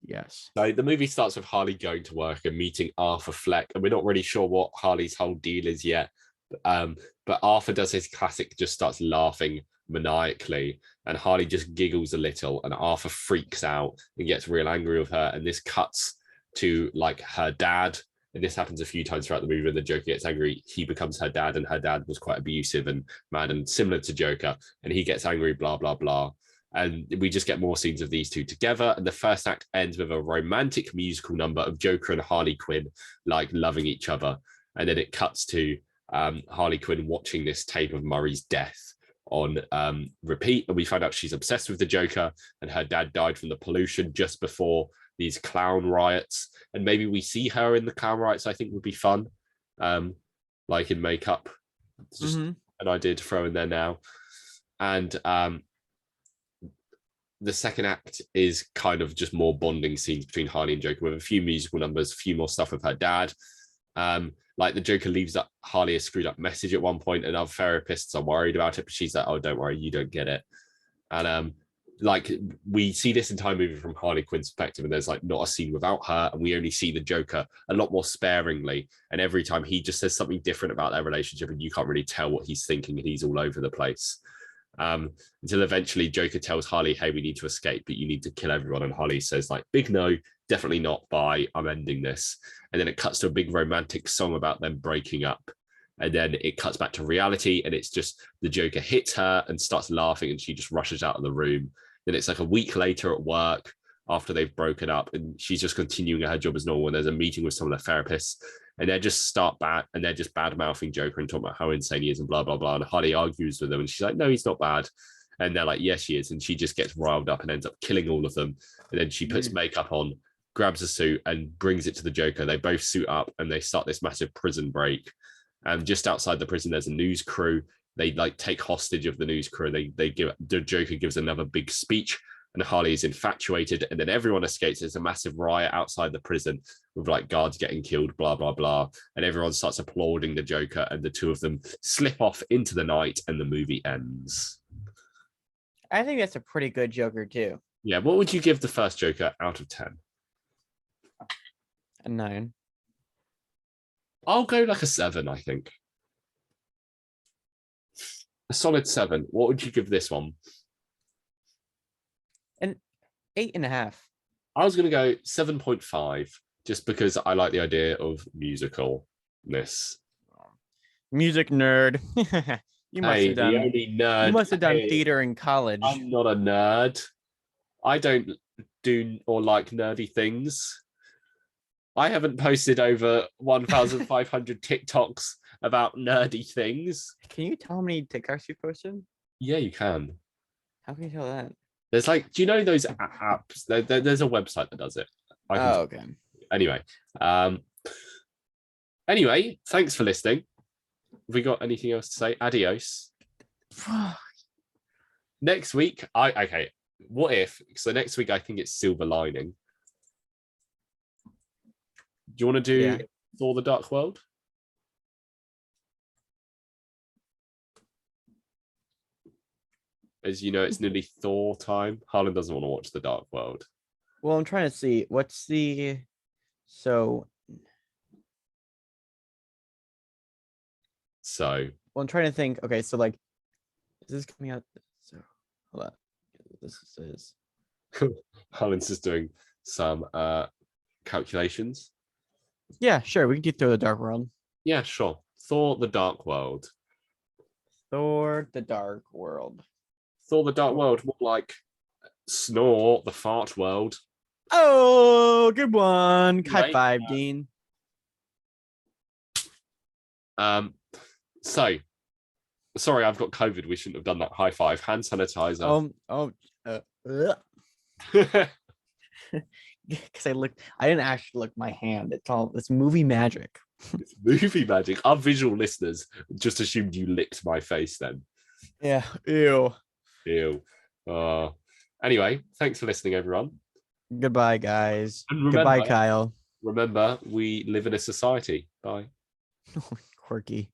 Yes. So the movie starts with Harley going to work and meeting Arthur Fleck, and we're not really sure what Harley's whole deal is yet. But Arthur does his classic, just starts laughing maniacally, and Harley just giggles a little, and Arthur freaks out and gets real angry with her. And this cuts to like her dad, and this happens a few times throughout the movie. When the Joker gets angry, he becomes her dad, and her dad was quite abusive and mad and similar to Joker, and he gets angry, blah blah blah. And we just get more scenes of these two together. And the first act ends with a romantic musical number of Joker and Harley Quinn like loving each other. And then it cuts to Harley Quinn watching this tape of Murray's death on repeat. And we find out she's obsessed with the Joker, and her dad died from the pollution just before these clown riots. And maybe we see her in the clown riots. I think would be fun, like in makeup. It's just an idea to throw in there now. And the second act is kind of just more bonding scenes between Harley and Joker with a few musical numbers, a few more stuff with her dad. Like the Joker leaves that Harley a screwed up message at one point, and other therapists are worried about it, but she's like, oh, don't worry, you don't get it. And like we see this entire movie from Harley Quinn's perspective, and there's like not a scene without her, and we only see the Joker a lot more sparingly. And every time he just says something different about their relationship, and you can't really tell what he's thinking, and he's all over the place. Until eventually Joker tells Harley, hey, we need to escape, but you need to kill everyone. And Harley says, like, big no, definitely not, bye, I'm ending this. And then it cuts to a big romantic song about them breaking up. And then it cuts back to reality, and it's just the Joker hits her and starts laughing, and she just rushes out of the room. Then it's like a week later at work after they've broken up, and she's just continuing her job as normal. And there's a meeting with some of the therapists, and they're just bad mouthing Joker and talking about how insane he is and blah blah blah. And Harley argues with them, and she's like, "No, he's not bad." And they're like, "Yes, she is." And she just gets riled up and ends up killing all of them. And then she puts makeup on, grabs a suit, and brings it to the Joker. They both suit up, and they start this massive prison break. And just outside the prison, there's a news crew. They like take hostage of the news crew. They give the Joker gives another big speech, and Harley is infatuated, and then everyone escapes. There's a massive riot outside the prison with like guards getting killed, blah blah blah, and everyone starts applauding the Joker, and the two of them slip off into the night, and the movie ends. I think that's a pretty good Joker too. Yeah, what would you give the first Joker out of 10? A 9. I'll go like a 7, I think. A solid 7. What would you give this one? An 8.5. I was going to go 7.5, just because I like the idea of musicalness. Music nerd. You must have done. The only nerd. You must have done theater in college. I'm not a nerd. I don't do or like nerdy things. I haven't posted over 1,500 TikToks about nerdy things. Can you tell how many TikToks you posted? Yeah, you can. How can you tell that? There's like, do you know those apps? There's a website that does it. Okay. Anyway, thanks for listening. Have we got anything else to say? Adios. Next week, what if? So next week, I think it's Silver Lining. Do you want to do Thor: The Dark World? As you know, it's nearly Thor time. Harlan doesn't want to watch The Dark World. Well, I'm trying to see what's the well, I'm trying to think. Okay, so like, is this coming out? So hold on. This is Harlan's just doing some calculations. Yeah, sure. We can do Thor: The Dark World. Yeah, sure. Thor: The Dark World. Thor: The Dark World. Thor: The Dark World, more like Snore: The Fart World. Oh, good one. High five, Dean. So, sorry, I've got COVID. We shouldn't have done that high five. Hand sanitizer. Because I didn't actually look my hand. It's movie magic. It's movie magic. Our visual listeners just assumed you licked my face then. Yeah. Ew. Anyway, thanks for listening, everyone. Goodbye, guys. And remember, goodbye, Kyle. remember, we live in a society. Bye. Quirky.